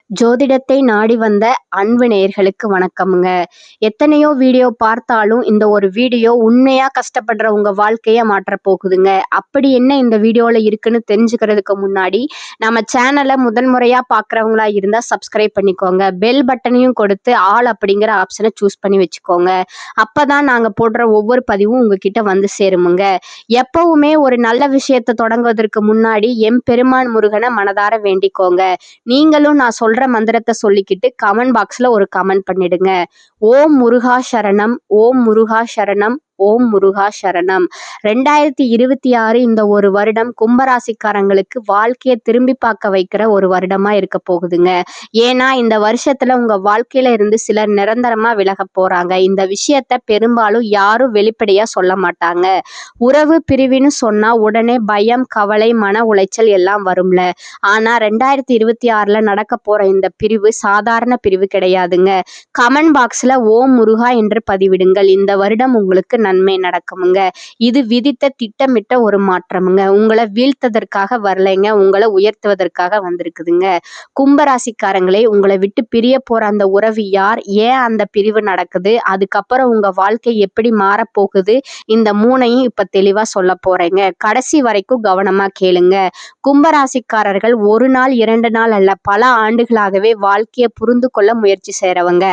ஜோதிடத்தை நாடி வந்த அன்பு நேயர்களுக்கு வணக்கம்ங்க. எத்தனையோ வீடியோ பார்த்தாலும் இந்த ஒரு வீடியோ உண்மையா கஷ்டப்படுற உங்க வாழ்க்கைய மாற்ற போகுதுங்க. அப்படி என்ன இந்த வீடியோல இருக்குன்னு தெரிஞ்சுக்கிறதுக்கு முன்னாடி நம்ம சேனலை முதல் முறையா பார்க்குறவங்களா இருந்தா சப்ஸ்கிரைப் பண்ணிக்கோங்க. பெல் பட்டனையும் கொடுத்து ஆல் அப்படிங்கிற ஆப்ஷனை சூஸ் பண்ணி வச்சுக்கோங்க. அப்பதான் நாங்க போடுற ஒவ்வொரு பதிவும் உங்ககிட்ட வந்து சேருமுங்க. எப்பவுமே ஒரு நல்ல விஷயத்தை தொடங்குவதற்கு முன்னாடி எம்பெருமான் முருகனை மனதார வேண்டிக்கோங்க. நீங்களும் நான் சொல்ற மந்திரத்தை சொல்லிக்கிட்டு கமெண்ட் பாக்ஸ்ல ஒரு கமெண்ட் பண்ணிடுங்க. ஓம் முருகா சரணம், ஓம் முருகா சரணம், ஓம் முருகா சரணம். 2026 இந்த ஒரு வருடம் கும்பராசிக்காரங்களுக்கு வாழ்க்கையை திரும்பி பார்க்க வைக்கிற ஒரு வருடமா இருக்க போகுதுங்க. ஏன்னா இந்த வருஷத்துல உங்க வாழ்க்கையில இருந்து சிலர் நிரந்தரமா விலக போறாங்க. இந்த விஷயத்த பெரும்பாலும் யாரும் வெளிப்படையா சொல்ல மாட்டாங்க. உறவு பிரிவுன்னு சொன்னா உடனே பயம், கவலை, மன உளைச்சல் எல்லாம் வரும்ல. ஆனா 2026ல நடக்க போற இந்த பிரிவு சாதாரண பிரிவு கிடையாதுங்க. கமெண்ட் பாக்ஸ்ல ஓம் முருகா என்று பதிவிடுங்கள். இந்த வருடம் உங்களுக்கு நன்மை நடக்குமுங்க. இது விதித்த திட்டமிட்ட ஒரு மாற்றமுங்க. உங்களை வீழ்த்ததற்காக வரலைங்க, உங்களை உயர்த்துவதற்காக வந்திருக்குதுங்க. கும்பராசிக்காரங்களே, உங்களை விட்டு பிரிய போற அந்த உறவு யார், ஏன் அந்த பிரிவு நடக்குது, அதுக்கப்புறம் உங்க வாழ்க்கை எப்படி மாறப்போகுது, இந்த மூணையும் இப்ப தெளிவா சொல்ல போறேங்க. கடைசி வரைக்கும் கவனமா கேளுங்க. கும்பராசிக்காரர்கள் ஒரு நாள் 2 நாள் அல்ல, பல ஆண்டுகளாகவே வாழ்க்கையை புரிந்து கொள்ள முயற்சி செய்றவங்க.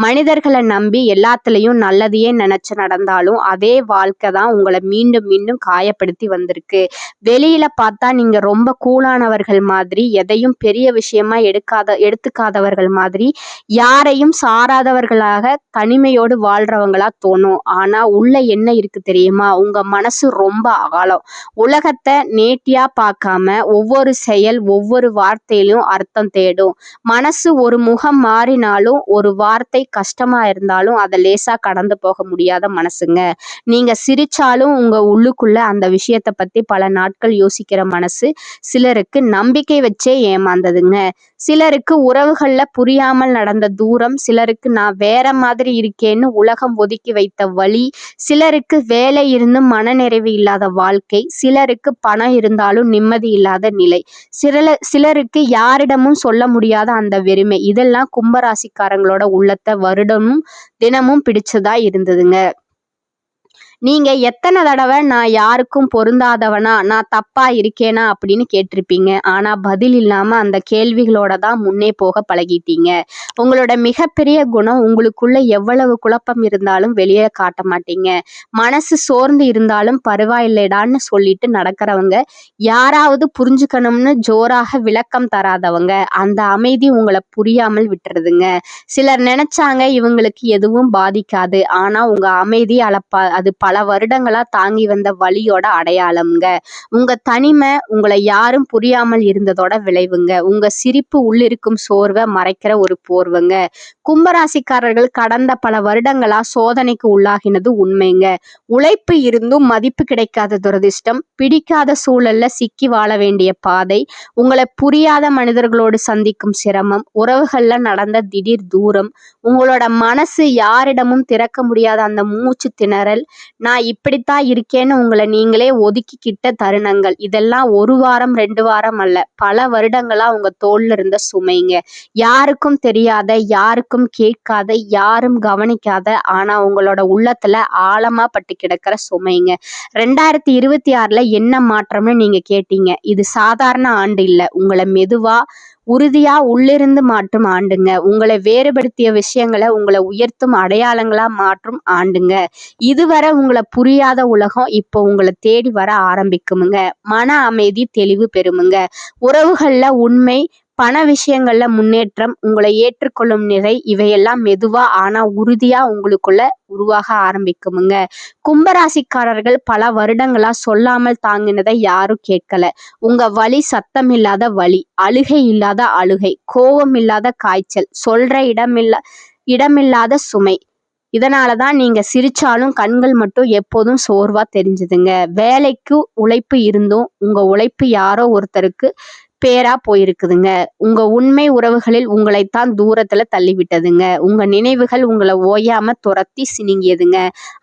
மனிதர்களை நம்பி எல்லாத்துலயும் நல்லதையே நினைச்சு நடந்தாலும் அதே வாழ்க்கை தான் உங்களை மீண்டும் மீண்டும் காயப்படுத்தி வந்திருக்கு. வெளியில பார்த்தா நீங்க ரொம்ப கூலானவர்கள் மாதிரி, எதையும் பெரிய விஷயமா எடுத்துக்காதவர்கள் மாதிரி, யாரையும் சாராதவர்களாக தனிமையோடு வாழ்றவங்களா தோணும். ஆனா உள்ள என்ன இருக்கு தெரியுமா? உங்க மனசு ரொம்ப ஆழம். உலகத்தை நேர்த்தியா பார்க்காம ஒவ்வொரு செயல், ஒவ்வொரு வார்த்தையிலும் அர்த்தம் தேடும். மனசு ஒரு முகம் மாறினாலும், ஒரு வார்த்தை கஷ்டமா இருந்தாலும் அதை லேசா கடந்து போக முடியாத மனசுங்க. நீங்க சிரிச்சாலும் உங்க உள்ளுக்குள்ள அந்த விஷயத்தை பத்தி பல நாட்கள் யோசிக்கிற மனசு. சிலருக்கு நம்பிக்கை வச்சே ஏமாந்ததுங்க. சிலருக்கு உறவுகள்ல புரியாமல் நடந்த தூரம், சிலருக்கு நான் வேற மாதிரி இருக்கேன்னு உலகம் ஒதுக்கி வைத்த வழி, சிலருக்கு வேலை இருந்தும் மனநிறைவு இல்லாத வாழ்க்கை, சிலருக்கு பணம் இருந்தாலும் நிம்மதி இல்லாத நிலை, சிலருக்கு யாரிடமும் சொல்ல முடியாத அந்த வெறுமை. இதெல்லாம் கும்பராசிக்காரங்களோட உள்ளத்தை வருடமும் தினமும் பிடிச்சதா இருந்ததுங்க. நீங்க எத்தனை தடவை நான் யாருக்கும் பொருந்தாதவனா, நான் தப்பா இருக்கேனா அப்படின்னு கேட்டிருப்பீங்க. ஆனா பதில் இல்லாம அந்த கேள்விகளோட தான் முன்னே போக பழகிட்டீங்க. உங்களோட மிகப்பெரிய குணம், உங்களுக்குள்ள எவ்வளவு குழப்பம் இருந்தாலும் வெளியே காட்ட மாட்டீங்க. மனசு சோர்ந்து இருந்தாலும் பரவாயில்லைடான்னு சொல்லிட்டு நடக்கிறவங்க, யாராவது புரிஞ்சுக்கணும்னு ஜோராக விளக்கம் தராதவங்க. அந்த அமைதி உங்களை புரியாமல் விட்டுறதுங்க. சிலர் நினைச்சாங்க இவங்களுக்கு எதுவும் பாதிக்காது, ஆனா உங்க அமைதி அது பல வருடங்களா தாங்கி வந்த வலியோட அடையாளம்ங்க. உங்க தனிமை உங்களை யாரும் புரியாமல் இருந்ததோட விளைவுங்க. உங்க சிரிப்பு உள்ளிருக்கும் சோர்வை மறைக்கிற ஒரு போர்வைங்க. கும்பராசிக்காரர்கள் கடந்த பல வருடங்களா சோதனைக்கு உள்ளாகினது உண்மைங்க. உழைப்பு இருந்தும் மதிப்பு கிடைக்காத துரதிர்ஷ்டம், பிடிக்காத சூழல்ல சிக்கி வாழ வேண்டிய பாதை, உங்களை புரியாத மனிதர்களோடு சந்திக்கும் சிரமம், உறவுகள்ல நடந்த திடீர் தூரம், உங்களோட மனசு யாரிடமும் திறக்க முடியாத அந்த மூச்சு திணறல், நான் இப்படித்தான் இருக்கேன்னு உங்களை நீங்களே ஒதுக்கிக்கிட்ட தருணங்கள், இதெல்லாம் ஒரு வாரம் 2 வாரம் அல்ல, பல வருடங்களா உங்க தோல்ல இருந்த சுமைங்க. யாருக்கும் தெரியாத, யாருக்கும் கேட்காத, யாரும் கவனிக்காத, ஆனா உங்களோட உள்ளத்துல ஆழமா பட்டு கிடக்கிற சுமைங்க. 2026ல என்ன மாற்றம்னு நீங்க கேட்டீங்க. இது சாதாரண ஆண்டு இல்ல, உங்களை மெதுவா உறுதியா உள்ளிருந்து மாற்றும் ஆண்டுங்க. உங்களை வேறுபடுத்திய விஷயங்களை உங்களை உயர்த்தும் அடையாளங்களா மாற்றும் ஆண்டுங்க. இதுவரை உங்களை புரியாத உலகம் இப்போ உங்களை தேடி வர ஆரம்பிக்குமுங்க. மன அமைதி, தெளிவு பெறுமுங்க. உறவுகள்ல உண்மை, பண விஷயங்கள்ல முன்னேற்றம், உங்களை ஏற்றுக்கொள்ளும் நிலை, இவையெல்லாம் மெதுவா ஆனா உறுதியா உங்களுக்குள்ள உருவாக ஆரம்பிக்குமுங்க. கும்பராசிக்காரர்கள் பல வருடங்களா சொல்லாமல் தாங்கினதை யாரும் கேட்கல. உங்க வலி சத்தம் இல்லாத வலி, அழுகை இல்லாத அழுகை, கோபம் இல்லாத காய்ச்சல், சொல்ற இடமில்லாத சுமை. இதனாலதான் நீங்க சிரிச்சாலும் கண்கள் மட்டும் எப்போதும் சோர்வா தெரிஞ்சுதுங்க. வேலைக்கு உழைப்பு இருந்தும் உங்க உழைப்பு யாரோ ஒருத்தருக்கு பேரா போயிருக்குதுங்க. உங்க உண்மை உறவுகளில் உங்களைத்தான் தூரத்துல தள்ளிவிட்டதுங்க. உங்க நினைவுகள் உங்களை ஓயாம துரத்தி சினுங்கியதுங்க.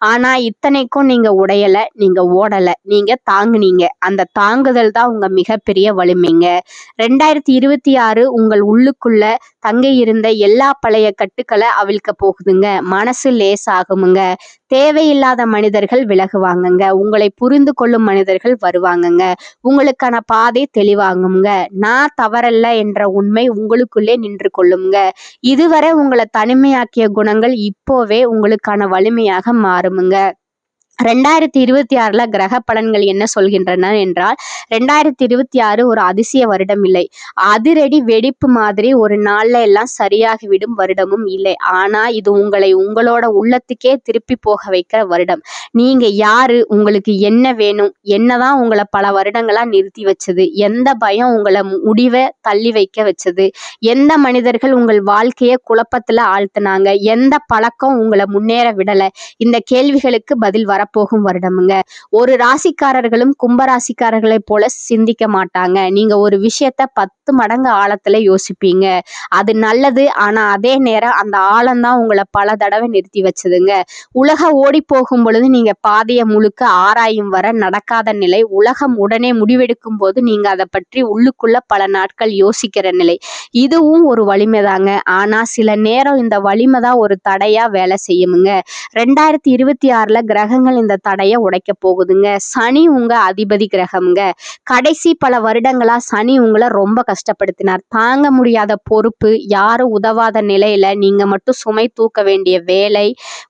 ஆனா இத்தனைக்கும் நீங்க உடையல, நீங்க ஓடல, நீங்க தாங்குனீங்க. அந்த தாங்குதல் தான் உங்க மிகப்பெரிய வலிமைங்க. 2026 உங்கள் உள்ளுக்குள்ள தங்க இருந்த எல்லா பழைய கட்டுக்களை அவிழ்க்க போகுதுங்க. மனசு லேசாகுமுங்க. தேவையில்லாத மனிதர்கள் விலகுவாங்கங்க. உங்களை புரிந்து கொள்ளும் மனிதர்கள் வருவாங்கங்க. உங்களுக்கான பாதை தெளிவாகுங்க. நான் தவறல்ல என்ற உண்மை உங்களுக்குள்ளே நின்று கொள்ளுங்க. இதுவரை உங்களை தனிமையாக்கிய குணங்கள் இப்போவே உங்களுக்கான வலிமையாக மாறுமுங்க. 2026 கிரக பலன்கள் என்ன சொல்கின்றன என்றால் 2026 ஒரு அதிசய வருடம் இல்லை. அதிரடி வெடிப்பு மாதிரி ஒரு நாள்ல எல்லாம் சரியாகிவிடும் வருடமும் இல்லை. ஆனா இது உங்களை உங்களோட உள்ளத்துக்கே திருப்பி போக வைக்கிற வருடம். நீங்க யாரு, உங்களுக்கு என்ன வேணும், என்னதான் உங்களை பல வருடங்களா நிறுத்தி வச்சது, எந்த பயம் உங்களை முடிவை தள்ளி வைக்க வச்சது, எந்த மனிதர்கள் உங்கள் வாழ்க்கைய குழப்பத்துல ஆழ்த்தினாங்க, எந்த பழக்கம் உங்களை முன்னேற விடல, இந்த கேள்விகளுக்கு பதில் வரப்போகும் வருடமுங்க. ஒரு ராசிக்காரர்களும் கும்பராசிக்காரர்களை போல சிந்திக்க மாட்டாங்க. நீங்க ஒரு விஷயத்த 10 மடங்கு ஆழத்துல யோசிப்பீங்க. அது நல்லது. ஆனா அதே நேரம் அந்த ஆழம்தான் உங்களை பல தடவை நிறுத்தி வச்சதுங்க. உலகம் ஓடி போகும் பொழுது நீங்க பாதையை முழுக்க ஆராயும் வர நடக்காத நிலை. உலகம் உடனே முடிவெடுக்கும் போது நீங்க அதை பற்றி உள்ளுக்குள்ள பல நாட்கள் யோசிக்கிற நிலை. இதுவும் ஒரு வலிமைதாங்க. ஆனா சில நேரம் இந்த வலிமைதான் ஒரு தடையா வேலை செய்யுமுங்க. 2026 கிரகங்கள் இந்த தடையை உடைக்க போகுதுங்க. சனி உங்க அதிபதி கிரகம்ங்க. கடைசி பல வருடங்களா சனி உங்களை ரொம்ப கஷ்டப்படுத்தினார். தாங்க முடியாத பொறுப்பு, யாரும் உதவாத நிலையில நீங்க மட்டும் சுமை தூக்க வேண்டிய வேலை,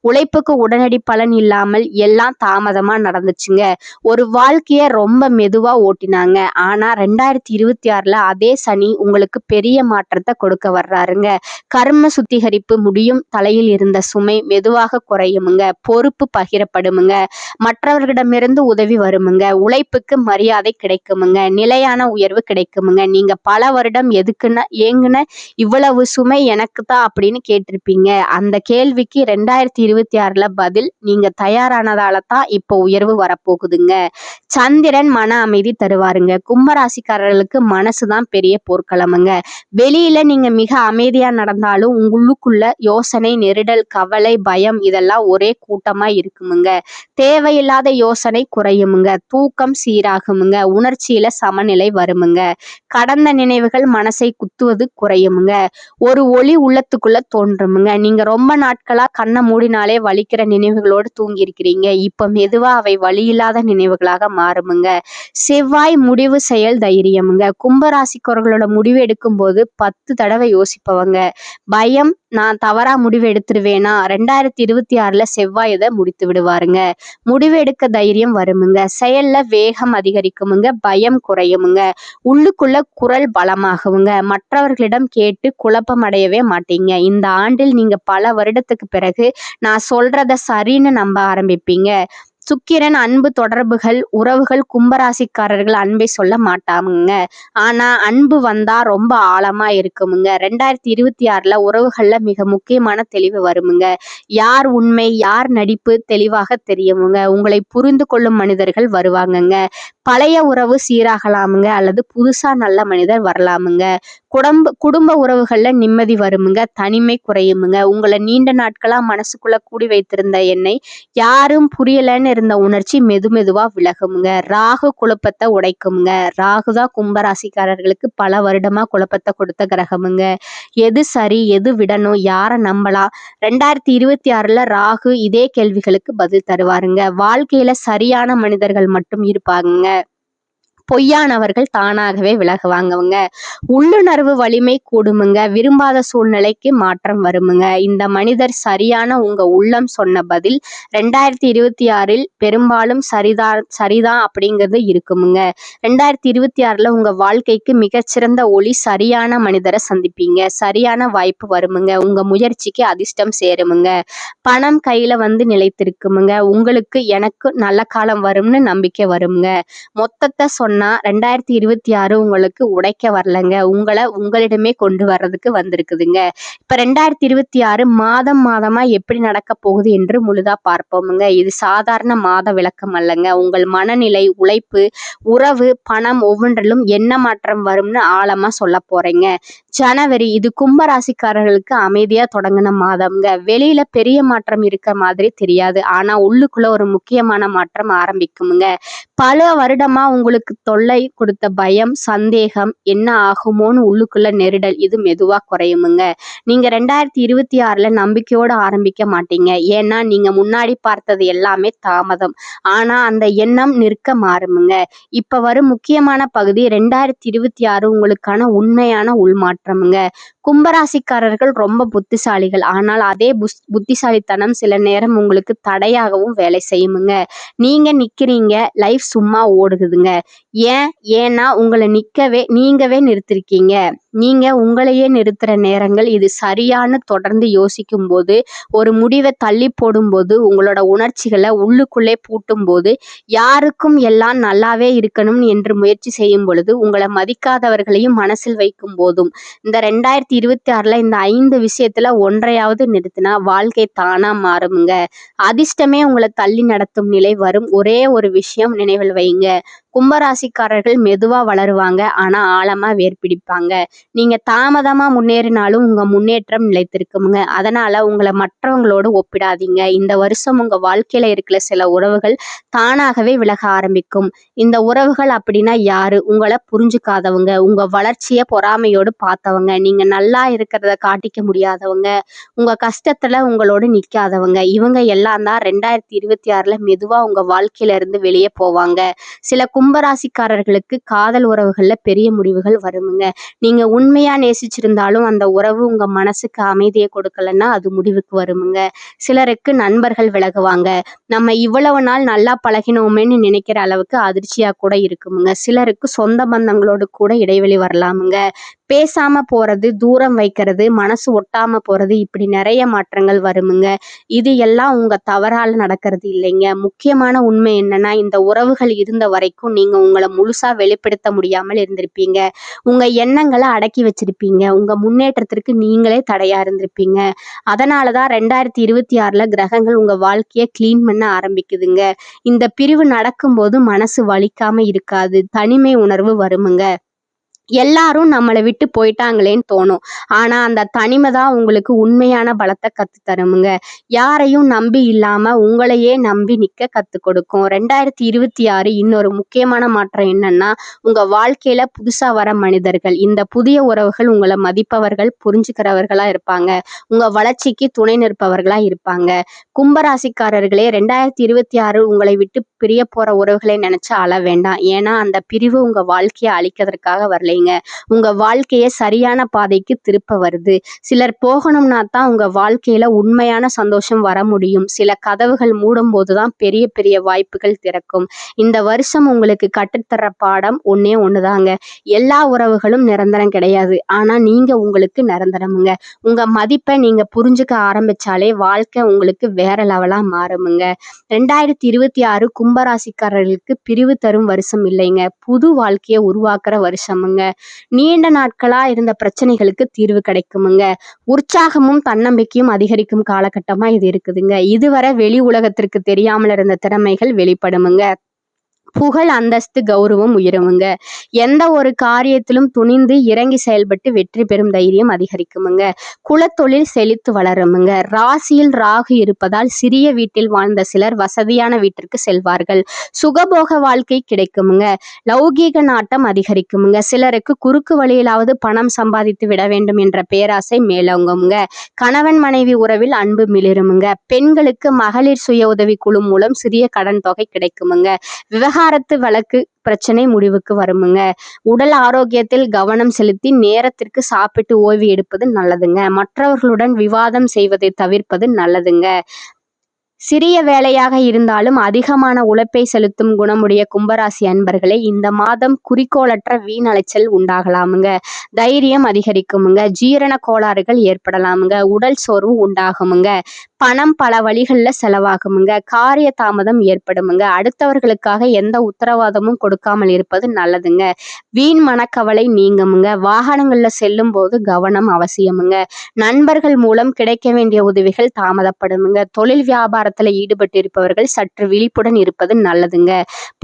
உழைப்புக்கு உடனடி பலன் இல்லாமல் எல்லாம் தாமதமா நடந்துச்சுங்க. ஒரு வாழ்க்கைய ரொம்ப மெதுவா ஓட்டினாங்க. ஆனா 2026 அதே சனி உங்களுக்கு பெரிய மாற்றத்தை கொடுக்க வர்றாருங்க. கர்ம சுத்திகரிப்பு முடியும். தலையில் இருந்த சுமை மெதுவாக குறையுமுங்க. பொறுப்பு பகிரப்படுமுங்க. மற்றவர்களிடமிருந்து உதவி வருமுங்க. உழைப்புக்கு மரியாதை கிடைக்குமுங்க. நிலையான உயர்வு கிடைக்குமுங்க. நீங்க பல வருடம் எதுக்குன்னு ஏங்குன இவ்வளவு சுமை எனக்கு தான் அப்படின்னு கேட்டிருப்பீங்க. அந்த கேள்விக்கு 2026 பதில் நீங்க தயாரானதால தான் இப்போ உயர்வு வரப்போகுதுங்க. சந்திரன் மன அமைதி தருவாருங்க. கும்பராசிக்காரர்களுக்கு மனசுதான் பெரிய போர்க்களமுங்க. வெளியில நீங்க மிக அமைதியா நடந்தாலும் உள்ளுக்குள்ள யோசனை, நெருடல், கவலை, பயம் இதெல்லாம் ஒரே கூட்டமா இருக்குமுங்க. தேவையில்லாத யோசனை குறையுமுங்க. தூக்கம் சீராகுமுங்க. உணர்ச்சியில சமநிலை வருமுங்க. கடந்த நினைவுகள் மனசை குத்துவது குறையுமுங்க. ஒரு ஒளி உள்ளத்துக்குள்ள தோன்றுமுங்க. நீங்க ரொம்ப நாட்களா கண்ணை மூடினாலே வலிக்கிற நினைவுகளோடு தூங்கி இருக்கிறீங்க. இப்ப மெதுவா அவை வலியில்லாத நினைவுகளாக மாறுமுங்க. செவ்வாய் முடிவு செயல் தைரியமுங்க. கும்பராசிக்காரர்களோட முடிவு எடுக்கும் போது 10 தடவை யோசிப்பவங்க. பயம், நான் தவறா முடிவு எடுத்துருவேனா? 2026 செவ்வாய் இதை முடித்து விடுவாருங்க. முடிவு எடுக்க தைரியம் வருமுங்க. செயல்ல வேகம் அதிகரிக்குமுங்க. பயம் குறையுமுங்க. உள்ளுக்குள்ள குரல் பலமாகுங்க. மற்றவர்களிடம் கேட்டு குழப்பம் அடையவே மாட்டீங்க. இந்த ஆண்டில் நீங்க பல வருடத்துக்கு பிறகு நான் சொல்றத சரின்னு நம்ப ஆரம்பிப்பீங்க. சுக்கிரன் அன்பு தொடர்புகள், உறவுகள். கும்பராசிக்காரர்கள் அன்பை சொல்ல மாட்டாங்க. ஆனா அன்பு வந்தா ரொம்ப ஆழமா இருக்குமுங்க. 2026 உறவுகள்ல மிக முக்கியமான தெளிவு வருமுங்க. யார் உண்மை, யார் நடிப்பு தெளிவாக தெரியுமுங்க. உங்களை புரிந்து கொள்ளும் மனிதர்கள் வருவாங்கங்க. பழைய உறவு சீராகலாமுங்க. அல்லது புதுசா நல்ல மனிதர் வரலாமுங்க. குடும்ப உறவுகள்ல நிம்மதி வருமுங்க. தனிமை குறையுமுங்க. உங்களை நீண்ட நாட்களா மனசுக்குள்ள கூடி வைத்திருந்த என்னை யாரும் புரியலன்னு இருந்த உணர்ச்சி மெதுவா விலகுமுங்க. ராகு குழப்பத்தை உடைக்குமுங்க. ராகுதான் கும்பராசிக்காரர்களுக்கு பல வருடமா குழப்பத்தை கொடுத்த கிரகமுங்க. எது சரி, எது விடணும், யாரை நம்பலாம்? 2026 ராகு இதே கேள்விகளுக்கு பதில் தருவாருங்க. வாழ்க்கையில சரியான மனிதர்கள் மட்டும் இருப்பாங்க. பொய்யானவர்கள் தானாகவே விலகுவாங்கவங்க. உள்ளுணர்வு வலிமை கூடுமுங்க. விரும்பாத சூழ்நிலைக்கு மாற்றம் வருமுங்க. இந்த மனிதர் சரியான உங்க உள்ளம் சொன்ன பதில் 2026 பெரும்பாலும் சரிதான் அப்படிங்கிறது இருக்குமுங்க. 2026 உங்க வாழ்க்கைக்கு மிகச்சிறந்த ஒளி. சரியான மனிதரை சந்திப்பீங்க. சரியான வாய்ப்பு வருமுங்க. உங்க முயற்சிக்கு அதிர்ஷ்டம் சேருமுங்க. பணம் கையில வந்து நிலைத்திருக்குமுங்க. உங்களுக்கு எனக்கு நல்ல காலம் வரும்னு நம்பிக்கை வருமுங்க. மொத்தத்தை சொன்னா 2026 உங்களுக்கு உடைக்க வரலங்க. உங்களிடமே கொண்டு வர்றதுக்கு வந்திருக்குதுங்க. இப்ப 2026 மாதமா எப்படி நடக்க போகுது என்று முழுதா பார்ப்போமுங்க. இது சாதாரண மாத விளக்கம் அல்லங்க. உங்கள் மனநிலை, உழைப்பு, உறவு, பணம் ஒவ்வொன்றிலும் என்ன மாற்றம் வரும்னு ஆழமா சொல்ல போறேங்க. ஜனவரி, இது கும்பராசிக்காரர்களுக்கு அமைதியா தொடங்கின மாதம்ங்க. வெளியில பெரிய மாற்றம் இருக்க மாதிரி தெரியாது. ஆனா உள்ளுக்குள்ள ஒரு முக்கியமான மாற்றம் ஆரம்பிக்குமுங்க. பல வருடமா உங்களுக்கு தொல்லை கொடுத்த பயம், சந்தேகம், என்ன ஆகுமோன்னு உள்ளுக்குள்ள நெருடல் இது மெதுவா குறையுமுங்க. நீங்க 2026ல நம்பிக்கையோட ஆரம்பிக்க மாட்டீங்க. ஏன்னா நீங்க முன்னாடி பார்த்தது எல்லாமே தாமதம். ஆனா அந்த எண்ணம் நிற்க மாறுமுங்க. இப்ப வரும் முக்கியமான பகுதி 2026 உங்களுக்கான உண்மையான உள்மாற்றமுங்க. கும்பராசிக்காரர்கள் ரொம்ப புத்திசாலிகள். ஆனால் அதே புத்திசாலித்தனம் சில நேரம் உங்களுக்கு தடையாகவும் வேலை செய்யுமுங்க. நீங்க நிக்கிறீங்க, லைஃப் சும்மா ஓடுகுதுங்க. ஏன்னா உங்களை நீங்கவே நிறுத்திருக்கீங்க. நீங்க உங்களையே நிறுத்துற நேரங்கள் இது சரியான்னு தொடர்ந்து யோசிக்கும் போது, ஒரு முடிவை தள்ளி போடும்போது, உங்களோட உணர்ச்சிகளை உள்ளுக்குள்ளே பூட்டும் போது, யாருக்கும் எல்லாம் நல்லாவே இருக்கணும் என்று முயற்சி செய்யும் பொழுது, உங்களை மதிக்காதவர்களையும் மனசில் வைக்கும் போதும், இந்த 2026ல இந்த 5 விஷயத்துல ஒன்றையாவது நிறுத்தினா வாழ்க்கை தானா மாறுமுங்க. அதிர்ஷ்டமே உங்களை தள்ளி நடத்தும் நிலை வரும். ஒரே ஒரு விஷயம் நினைவில் வைங்க. கும்பராசிக்காரர்கள் மெதுவா வளருவாங்க, ஆனா ஆழமா வேர் பிடிப்பாங்க. நீங்க தாமதமா முன்னேறினாலும் உங்க முன்னேற்றம் நிலைத்திருக்குமுங்க. அதனால உங்களை மற்றவங்களோடு ஒப்பிடாதீங்க. இந்த வருஷம் உங்க வாழ்க்கையில இருக்கிற சில உறவுகள் தானாகவே விலக ஆரம்பிக்கும். இந்த உறவுகள் அப்படின்னா யாரு? உங்களை புரிஞ்சுக்காதவங்க, உங்க வளர்ச்சியை பொறாமையோடு பார்த்தவங்க, நீங்க நல்லா இருக்கிறத காட்டிக்க முடியாதவங்க, உங்க கஷ்டத்துல உங்களோடு நிக்காதவங்க. இவங்க எல்லாம் தான் 2026ல மெதுவா உங்க வாழ்க்கையில இருந்து வெளியே போவாங்க. சில கும்பராசிக்காரர்களுக்கு காதல் உறவுகள்ல பெரிய முடிவுகள் வருமுங்க. நீங்க உண்மையா நேசிச்சிருந்தாலும் அந்த உறவு உங்க மனசுக்கு அமைதியை கொடுக்கலன்னா அது முடிவுக்கு வருமுங்க. சிலருக்கு நண்பர்கள் விலகுவாங்க. நம்ம இவ்வளவு நாள் நல்லா பழகினோமேன்னு நினைக்கிற அளவுக்கு அதிர்ச்சியா கூட இருக்குமுங்க. சிலருக்கு சொந்த பந்தங்களோடு கூட இடைவெளி வரலாமுங்க. பேசாம போறது, தூரம் வைக்கிறது, மனசு ஒட்டாம போறது, இப்படி நிறைய மாற்றங்கள் வருமுங்க. இது எல்லாம் உங்க தவறால நடக்கிறது இல்லைங்க. முக்கியமான உண்மை என்னன்னா, இந்த உறவுகள் இருந்த வரைக்கும் நீங்க உங்களை முழுசா வெளிப்படுத்த முடியாமல் இருந்திருப்பீங்க. உங்க எண்ணங்களை அடக்கி வச்சிருப்பீங்க. உங்க முன்னேற்றத்திற்கு நீங்களே தடையா இருந்திருப்பீங்க. அதனாலதான் 2026ல கிரகங்கள் உங்க வாழ்க்கைய கிளீன் பண்ண ஆரம்பிக்குதுங்க. இந்த பிரிவு நடக்கும்போது மனசு வலிக்காம இருக்காது, தனிமை உணர்வு வருமுங்க. எல்லாரும் நம்மளை விட்டு போயிட்டாங்களேன்னு தோணும். ஆனா அந்த தனிமை தான் உங்களுக்கு உண்மையான பலத்தை கத்து தருமுங்க. யாரையும் நம்பி இல்லாம உங்களையே நம்பி நிக்க கத்து கொடுக்கும். 2026 இன்னொரு முக்கியமான மாற்றம் என்னன்னா, உங்க வாழ்க்கையில புதுசா வர மனிதர்கள், இந்த புதிய உறவுகள் உங்களை மதிப்பவர்கள், புரிஞ்சுக்கிறவர்களா இருப்பாங்க. உங்க வளர்ச்சிக்கு துணை நிற்பவர்களா இருப்பாங்க. கும்பராசிக்காரர்களே, 2026 உங்களை விட்டு பிரிய போற உறவுகளை நினைச்சு அழ வேண்டாம். ஏன்னா அந்த பிரிவு உங்க வாழ்க்கையை அழிக்கிறதுக்காக வரலைங்க. உங்க வாழ்க்கையை சரியான பாதைக்கு திருப்ப வருது. சிலர் போகணும்னா தான் உங்க வாழ்க்கையில உண்மையான சந்தோஷம் வர முடியும். சில கதவுகள் மூடும் போதுதான் பெரிய பெரிய வாய்ப்புகள் திறக்கும். இந்த வருஷம் உங்களுக்கு கற்றுத்தர பாடம் ஒன்னே ஒண்ணுதாங்க. எல்லா உறவுகளும் நிரந்தரம் கிடையாது. ஆனா நீங்க உங்களுக்கு நிரந்தரமுங்க. உங்க மதிப்பை நீங்க புரிஞ்சுக்க ஆரம்பிச்சாலே வாழ்க்கை உங்களுக்கு வேற லெவலா மாறுமுங்க. 2026 கும்பராசிக்காரர்களுக்கு பிரிவு தரும் வருஷம் இல்லைங்க, புது வாழ்க்கையை உருவாக்குற வருஷமுங்க. நீண்ட நாட்களா இருந்த பிரச்சனைகளுக்கு தீர்வு கிடைக்குமுங்க. உற்சாகமும் தன்னம்பிக்கையும் அதிகரிக்கும் காலகட்டமா இது இருக்குதுங்க. இதுவரை வெளி உலகத்திற்கு தெரியாமல் இருந்த திறமைகள் வெளிப்படுமுங்க. புகழ், அந்தஸ்து, கௌரவம் உயருமுங்க. எந்த ஒரு காரியத்திலும் துணிந்து இறங்கி செயல்பட்டு வெற்றி பெறும் தைரியம் அதிகரிக்குமுங்க. குலத்தொழில் செழித்து வளருமுங்க. ராசியில் ராகு இருப்பதால் சிறிய வீட்டில் வாழ்ந்த சிலர் வசதியான வீட்டிற்கு செல்வார்கள். சுகபோக வாழ்க்கை கிடைக்குமுங்க. லௌகீக நாட்டம் அதிகரிக்குமுங்க. சிலருக்கு குறுக்கு வழியிலாவது பணம் சம்பாதித்து விட வேண்டும் என்ற பேராசை மேலோங்குமுங்க. கணவன் மனைவி உறவில் அன்பு மிளிருமுங்க. பெண்களுக்கு மகளிர் சுய உதவி குழு மூலம் சிறிய கடன் தொகை கிடைக்குமுங்க. விவகாரத்து வழக்கு பிரச்சனை முடிவுக்கு வருமுங்க. உடல் ஆரோக்கியத்தில் கவனம் செலுத்தி நேரத்திற்கு சாப்பிட்டு ஓய்வு எடுப்பது நல்லதுங்க. மற்றவர்களுடன் விவாதம் செய்வதை தவிர்ப்பது நல்லதுங்க. சிறிய வேலையாக இருந்தாலும் அதிகமான உழைப்பை செலுத்தும் குணமுடைய கும்பராசி அன்பர்களே, இந்த மாதம் குறிக்கோளற்ற வீண் அலைச்சல் உண்டாகலாமுங்க. தைரியம் அதிகரிக்குமுங்க. ஜீரண கோளாறுகள் ஏற்படலாமுங்க. உடல் சோர்வு உண்டாகுமுங்க. பணம் பல வழிகளில் செலவாகுமுங்க. காரிய தாமதம் ஏற்படுமுங்க. அடுத்தவர்களுக்காக எந்த உத்தரவாதமும் கொடுக்காமல் இருப்பது நல்லதுங்க. வீண் மனக்கவலை நீங்குமுங்க. வாகனங்கள்ல செல்லும் போது கவனம் அவசியமுங்க. நண்பர்கள் மூலம் கிடைக்க வேண்டிய உதவிகள் தாமதப்படுமுங்க. தொழில் வியாபாரத்துல ஈடுபட்டு இருப்பவர்கள் சற்று விழிப்புடன் இருப்பது நல்லதுங்க.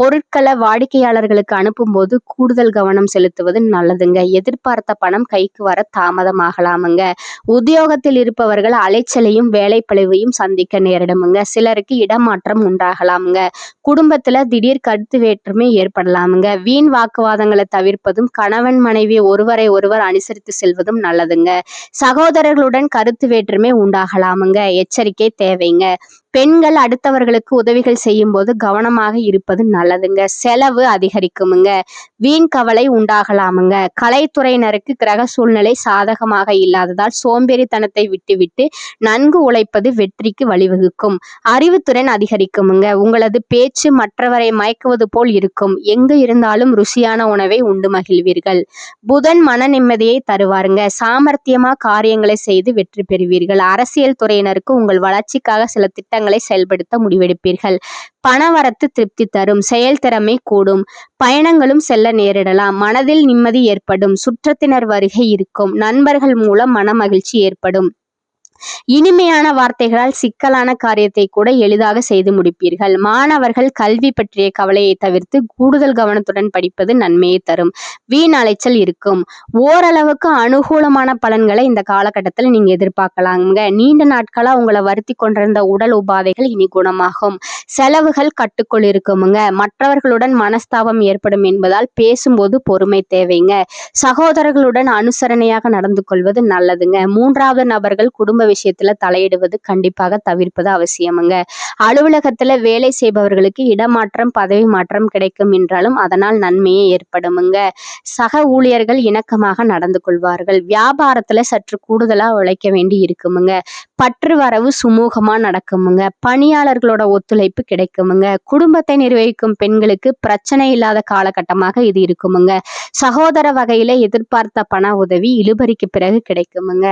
பொருட்களை வாடிக்கையாளர்களுக்கு அனுப்பும் போது கூடுதல் கவனம் செலுத்துவது நல்லதுங்க. எதிர்பார்த்த பணம் கைக்கு வர தாமதமாகலாமுங்க. உத்தியோகத்தில் இருப்பவர்கள் அலைச்சலையும் வேலைப்பளு பிரிவையும் சந்திக்க நேரிடுமுங்க. சிலருக்கு இடமாற்றம் உண்டாகலாமுங்க. குடும்பத்துல திடீர் கருத்து வேற்றுமை ஏற்படலாமுங்க. வீண் வாக்குவாதங்களை தவிர்ப்பதும் கணவன் மனைவி ஒருவரை ஒருவர் அனுசரித்து செல்வதும் நல்லதுங்க. சகோதரர்களுடன் கருத்து வேற்றுமை உண்டாகலாமுங்க. எச்சரிக்கை தேவைங்க. பெண்கள் அடுத்தவர்களுக்கு உதவிகள் செய்யும் போது கவனமாக இருப்பது நல்லதுங்க. செலவு அதிகரிக்குமுங்க. வீண் கவலை உண்டாகலாமுங்க. கலைத்துறையினருக்கு கிரக சூழ்நிலை சாதகமாக இல்லாததால் சோம்பேறித்தனத்தை விட்டுவிட்டு நன்கு உழைப்பது வெற்றிக்கு வழிவகுக்கும். அறிவுத்திறன் அதிகரிக்குமுங்க. உங்களது பேச்சு மற்றவரை மயக்குவது போல் இருக்கும். எங்கு இருந்தாலும் ருசியான உணவை உண்டு மகிழ்வீர்கள். புதன் மன நிம்மதியை தருவாருங்க. சாமர்த்தியமா காரியங்களை செய்து வெற்றி பெறுவீர்கள். அரசியல் துறையினருக்கு உங்கள் வளர்ச்சிக்காக சில திட்டங்களை செயல்படுத்த முடிவெடுப்பீர்கள். பணவரத்து திருப்தி தரும். செயல்திறமை கூடும். பயணங்களும் செல்ல நேரிடலாம். மனதில் நிம்மதி ஏற்படும். சுற்றத்தினர் வருகை இருக்கும். நண்பர்கள் மூலம் மன மகிழ்ச்சி ஏற்படும். இனிமையான வார்த்தைகளால் சிக்கலான காரியத்தை கூட எளிதாக செய்து முடிப்பீர்கள். மாணவர்கள் கல்வி பற்றிய கவலையை தவிர்த்து கூடுதல் கவனத்துடன் படிப்பது நன்மையை தரும். வீண் அலைச்சல் இருக்கும். ஓரளவுக்கு அனுகூலமான பலன்களை இந்த காலகட்டத்தில் நீங்க எதிர்பார்க்கலாங்க. நீண்ட நாட்களா உங்களை வருத்தி கொண்டிருந்த உடல் உபாதைகள் இனி குணமாகும். செலவுகள் கட்டுக்குள் இருக்குமுங்க. மற்றவர்களுடன் மனஸ்தாபம் ஏற்படும் என்பதால் பேசும்போது பொறுமை தேவைங்க. சகோதரர்களுடன் அனுசரணையாக நடந்து கொள்வது நல்லதுங்க. மூன்றாவது நபர்கள் குடும்ப விஷயத்துல தலையிடுவது கண்டிப்பாக தவிர்ப்பது அவசியமுங்க. அலுவலகத்துல வேலை செய்பவர்களுக்கு இடமாற்றம் பதவி மாற்றம் கிடைக்கும் என்றாலும் அதனால் நன்மையே ஏற்படுமுங்க. சக ஊழியர்கள் இணக்கமாக நடந்து கொள்வார்கள். வியாபாரத்துல சற்று கூடுதலா உழைக்க வேண்டி இருக்குமுங்க. பற்று வரவு சுமூகமா நடக்குமுங்க. பணியாளர்களோட ஒத்துழைப்பு கிடைக்குமுங்க. குடும்பத்தை நிர்வகிக்கும் பெண்களுக்கு பிரச்சனை இல்லாத காலகட்டமாக இது இருக்குமுங்க. சகோதர வகையில எதிர்பார்த்த பண உதவி இழுபறிக்கு பிறகு கிடைக்குமுங்க.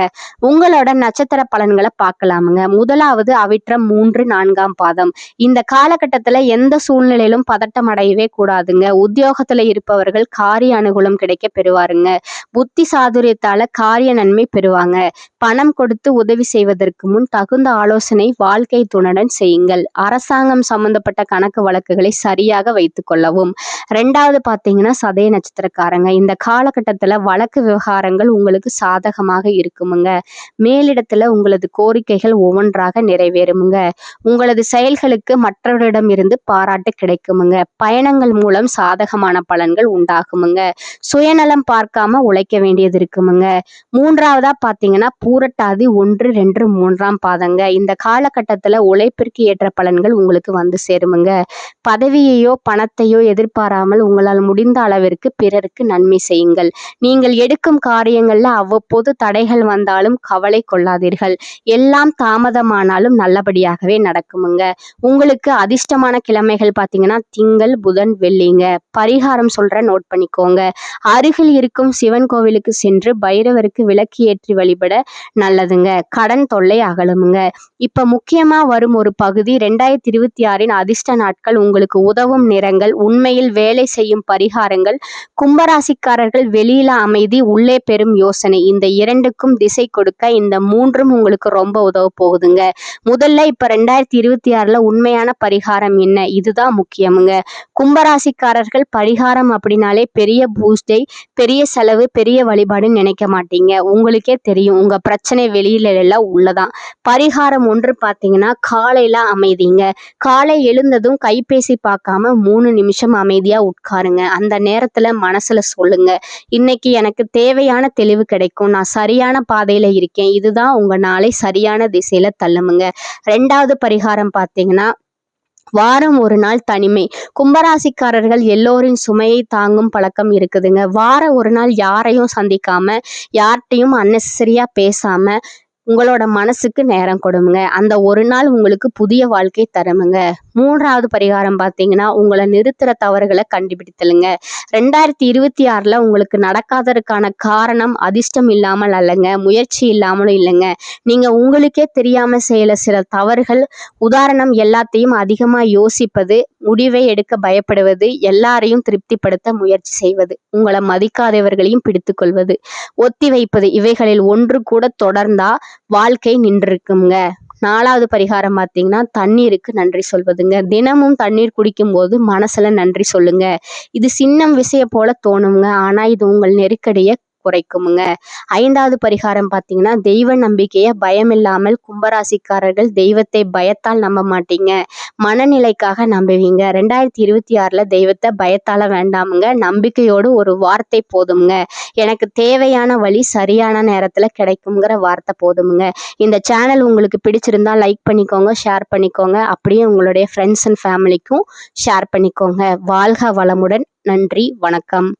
உங்களோட நட்சத்திர பலன்களை பார்க்கலாமுங்க. முதலாவது அவிட்டம் 3, 4ஆம் பாதம். இந்த காலகட்டத்துல எந்த சூழ்நிலையிலும் பதட்டம் அடையவே கூடாதுங்க. உத்தியோகத்துல இருப்பவர்கள் காரிய அனுகூலம் கிடைக்க பெறுவாருங்க. புத்தி சாதுரியத்தால காரிய நன்மை பெறுவாங்க. பணம் கொடுத்து உதவி செய்வதற்கு முன் தகுந்த ஆலோசனை வாழ்க்கை துணையுடன் செய்யுங்கள். அரசாங்கம் சம்பந்தப்பட்ட கணக்கு வழக்குகளை சரியாக வைத்துக் கொள்ளவும். 2வது பாத்தீங்கன்னா சதய நட்சத்திரக்காரங்க. இந்த காலகட்டத்துல வழக்கு விவகாரங்கள் உங்களுக்கு சாதகமாக இருக்குமுங்க. மேலிடத்துல உங்களது கோரிக்கைகள் ஒவ்வொன்றாக நிறைவேறுமுங்க. உங்களது செயல்களுக்கு மற்றவரிடமிருந்து பாராட்டு கிடைக்குமுங்க. பயணங்கள் மூலம் சாதகமான பலன்கள் உண்டாகுமுங்க. சுயநலம் பார்க்காம உழைக்க வேண்டியது இருக்குமுங்க. 3வதா பாத்தீங்கன்னா பூரட்டாதி 1, 2, 3ஆம் பாதங்க. இந்த காலகட்டத்துல உழைப்பிற்கு ஏற்ற பலன்கள் உங்களுக்கு வந்து சேருமுங்க. பதவியையோ பணத்தையோ எதிர்பாராமல் உங்களால் முடிந்த அளவிற்கு பிறருக்கு நன்மை செய்யுங்கள். நீங்கள் எடுக்கும் காரியங்கள்ல அவ்வப்போது தடைகள் வந்தாலும் கவலை கொள்ளாதீர்கள். எல்லாம் தாமதமானாலும் நல்லபடியாகவே நடக்குமுங்க. உங்களுக்கு அதிர்ஷ்டமான கிழமைகள் பாத்தீங்கன்னா திங்கள், புதன், வெள்ளிங்க. பரிகாரம் சொல்ற நோட் பண்ணிக்கோங்க. அருகில் இருக்கும் சிவன் கோவிலுக்கு சென்று பைரவருக்கு விளக்கு ஏற்றி வழிபட நல்லதுங்க. கடன் தொல்லை அகலுமுங்க. இப்ப முக்கியமா வரும் ஒரு பகுதி 2026 அதிர்ஷ்ட நாட்கள், உங்களுக்கு உதவும் நிறங்கள், உண்மையில் வேலை செய்யும் பரிகாரங்கள், கும்பராசிக்காரர்கள் வெளியில அமைதி, உள்ளே பெரும் யோசனை, இந்த 2க்கும் திசை கொடுக்க இந்த 3ம் உங்களுக்கு ரொம்ப உதவ போகுதுங்க. முதல்ல இப்ப 2026ல உண்மையான பரிகாரம் என்ன, இதுதான் முக்கியமுங்க. கும்பராசிக்காரர்கள் பரிகாரம் அப்படின்னாலே பெரிய பூஜை, பெரிய செலவு, பெரிய வழிபாடுன்னு நினைக்க மாட்டீங்க. உங்களுக்கே தெரியும் உங்க பிரச்சனை வெளியில எல்லாம் உள்ளதான். பரிகாரம் 1 பாத்தீங்கன்னா காலையில அமைதிங்க. காலை எழுந்ததும் கைபேசி பார்க்காம 3 நிமிஷம் அமைதியா உட்காருங்க. அந்த நேரத்துல மனசுல சொல்லுங்க, இன்னைக்கு எனக்கு தேவையான தெளிவு கிடைக்கும், நான் சரியான பாதையில இருக்கேன், இதுதான் உங்க நாளை சரியான திசையில தள்ளுமுங்க. 2வது பரிகாரம் பாத்தீங்கன்னா வாரம் ஒரு நாள் தனிமை. கும்பராசிக்காரர்கள் எல்லோரின் சுமையை தாங்கும் பழக்கம் இருக்குதுங்க. வாரம் ஒரு நாள் யாரையும் சந்திக்காம, யார்கிட்டையும் அன்னெசரியா பேசாம உங்களோட மனசுக்கு நேரம் கொடுங்க. அந்த ஒரு நாள் உங்களுக்கு புதிய வாழ்க்கை தருமுங்க. 3வது பரிகாரம் பார்த்தீங்கன்னா உங்களை நிறுத்துற தவறுகளை கண்டுபிடித்தலுங்க. 2026ல உங்களுக்கு நடக்காததற்கான காரணம் அதிர்ஷ்டம் இல்லாமல் அல்லங்க, முயற்சி இல்லாமலும் இல்லைங்க. நீங்க உங்களுக்கே தெரியாம செய்யல சில தவறுகள். உதாரணம், எல்லாத்தையும் அதிகமா யோசிப்பது, முடிவை எடுக்க பயப்படுவது, எல்லாரையும் திருப்திப்படுத்த முயற்சி செய்வது, உங்களை மதிக்காதவர்களையும் பிடித்து கொள்வது, ஒத்தி வைப்பது, இவைகளில் ஒன்று கூட தொடர்ந்தா வாழ்க்கை நின்றுருக்குங்க. 4வது பரிகாரம் பார்த்தீங்கன்னா தண்ணீருக்கு நன்றி சொல்வதுங்க. தினமும் தண்ணீர் குடிக்கும் போது மனசுல நன்றி சொல்லுங்க. இது சின்ன விஷயம் போல தோணுங்க, ஆனா இது உங்கள் நெருக்கடியை குறைக்குமுங்க. 5வது பரிகாரம் பார்த்தீங்கன்னா, தெய்வ நம்பிக்கைய பயம் இல்லாமல் கும்பராசிக்காரர்கள் தெய்வத்தை பயத்தால் நம்ப மாட்டீங்க. மனநிலைக்காக நம்புவீங்க. 2026ல தெய்வத்தை பயத்தால வேண்டாமுங்க. நம்பிக்கையோடு ஒரு வார்த்தை போதுமுங்க. எனக்கு தேவையான வழி சரியான நேரத்துல கிடைக்குங்கிற வார்த்தை போதுமுங்க. இந்த சேனல் உங்களுக்கு பிடிச்சிருந்தா லைக் பண்ணிக்கோங்க, ஷேர் பண்ணிக்கோங்க. அப்படியே உங்களுடைய ஃப்ரெண்ட்ஸ் அண்ட் ஃபேமிலிக்கும் ஷேர் பண்ணிக்கோங்க. வாழ்க வளமுடன். நன்றி, வணக்கம்.